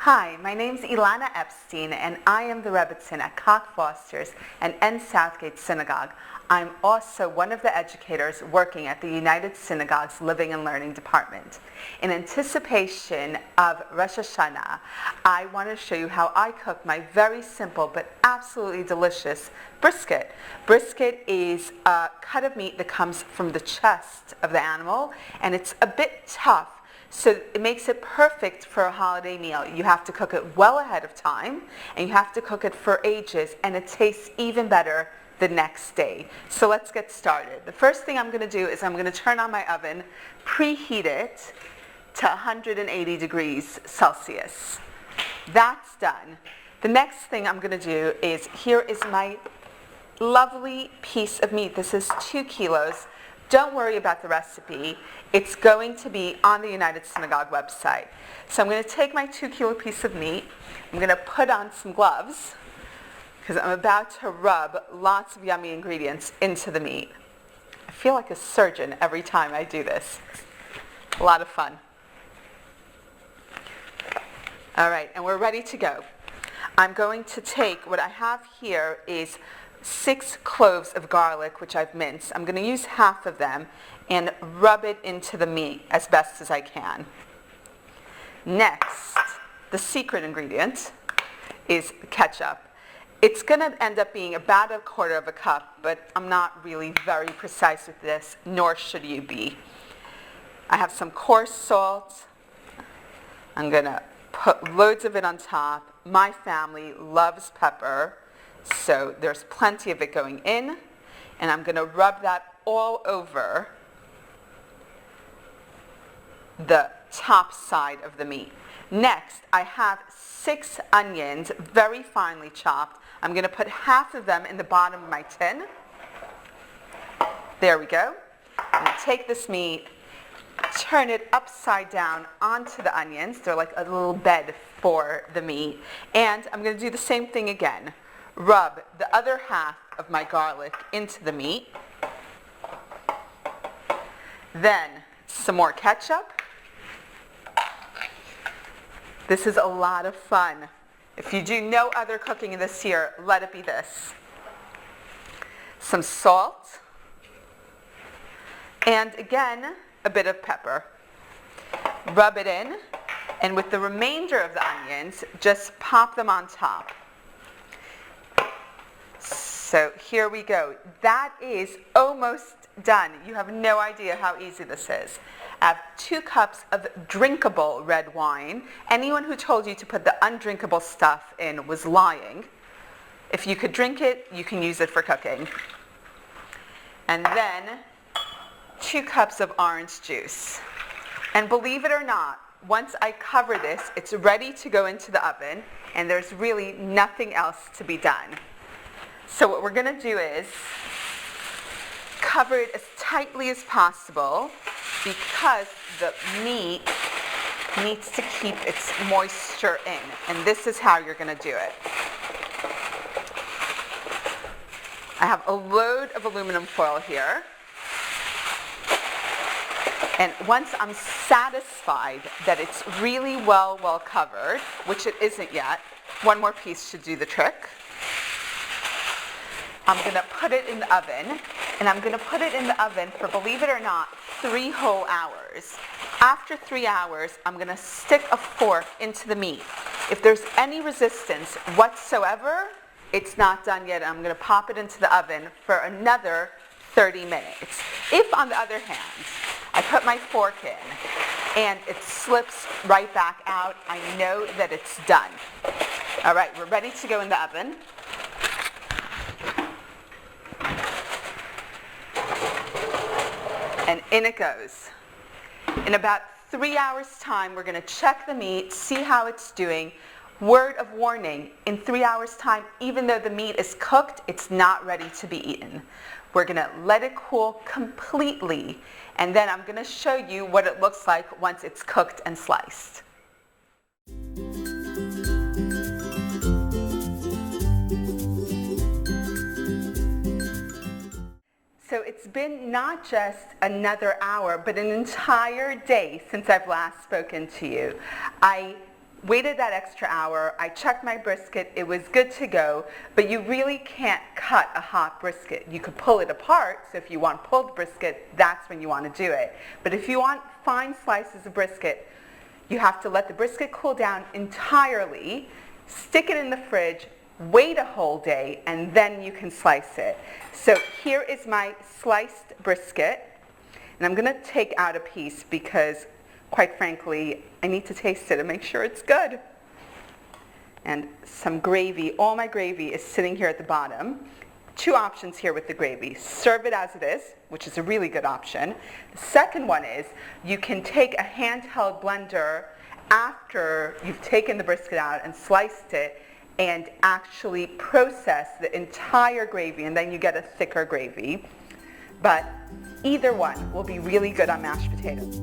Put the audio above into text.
Hi, my name's Ilana Epstein, and I am the Rebbetzen at Cock Foster's and N Southgate Synagogue. I'm also one of the educators working at the United Synagogue's Living and Learning Department. In anticipation of Rosh Hashanah, I want to show you how I cook my very simple but absolutely delicious brisket. Brisket is a cut of meat that comes from the chest of the animal, and it's a bit tough. So it makes it perfect for a holiday meal. You have to cook it well ahead of time, and you have to cook it for ages, and it tastes even better the next day. So let's get started. The first thing I'm going to do is I'm going to turn on my oven, preheat it to 180 degrees Celsius. That's done. The next thing I'm going to do is, here is my lovely piece of meat. This is 2 kilos. Don't worry about the recipe. It's going to be on the United Synagogue website. So I'm going to take my 2 kilo piece of meat. I'm going to put on some gloves because I'm about to rub lots of yummy ingredients into the meat. I feel like a surgeon every time I do this. A lot of fun. All right, and we're ready to go. I'm going to take, what I have here is 6 cloves of garlic, which I've minced. I'm going to use half of them and rub it into the meat as best as I can. Next, the secret ingredient is ketchup. It's going to end up being about 1/4 cup, but I'm not really very precise with this, nor should you be. I have some coarse salt. I'm going to put loads of it on top. My family loves pepper, so there's plenty of it going in, and I'm going to rub that all over the top side of the meat. Next, I have 6 onions, very finely chopped. I'm going to put half of them in the bottom of my tin. There we go. I'm going to take this meat, turn it upside down onto the onions. They're like a little bed for the meat. And I'm going to do the same thing again. Rub the other half of my garlic into the meat. Then some more ketchup. This is a lot of fun. If you do no other cooking this year, let it be this. Some salt. And again, a bit of pepper. Rub it in, and with the remainder of the onions, just pop them on top. So here we go. That is almost done. You have no idea how easy this is. I have 2 cups of drinkable red wine. Anyone who told you to put the undrinkable stuff in was lying. If you could drink it, you can use it for cooking. And then 2 cups of orange juice. And believe it or not, once I cover this, it's ready to go into the oven, and there's really nothing else to be done. So what we're going to do is cover it as tightly as possible because the meat needs to keep its moisture in. And this is how you're going to do it. I have a load of aluminum foil here. And once I'm satisfied that it's really well covered, which it isn't yet, one more piece should do the trick. I'm going to put it in the oven, and I'm going to put it in the oven for, believe it or not, 3 whole hours. After 3 hours, I'm going to stick a fork into the meat. If there's any resistance whatsoever, it's not done yet. I'm going to pop it into the oven for another 30 minutes. If, on the other hand, I put my fork in and it slips right back out, I know that it's done. All right, we're ready to go in the oven. And in it goes. In about 3 hours' time, we're going to check the meat, see how it's doing. Word of warning, in 3 hours' time, even though the meat is cooked, it's not ready to be eaten. We're going to let it cool completely, and then I'm going to show you what it looks like once it's cooked and sliced. So it's been not just another hour, but an entire day since I've last spoken to you. I Waited that extra hour, I checked my brisket, it was good to go, but you really can't cut a hot brisket. You could pull it apart, so if you want pulled brisket, that's when you want to do it. But if you want fine slices of brisket, you have to let the brisket cool down entirely, stick it in the fridge, wait a whole day, and then you can slice it. So here is my sliced brisket, and I'm going to take out a piece because, quite frankly, I need to taste it and make sure it's good. And some gravy. All my gravy is sitting here at the bottom. Two options here with the gravy. Serve it as it is, which is a really good option. The second one is you can take a handheld blender after you've taken the brisket out and sliced it and actually process the entire gravy, and then you get a thicker gravy. But either one will be really good on mashed potatoes.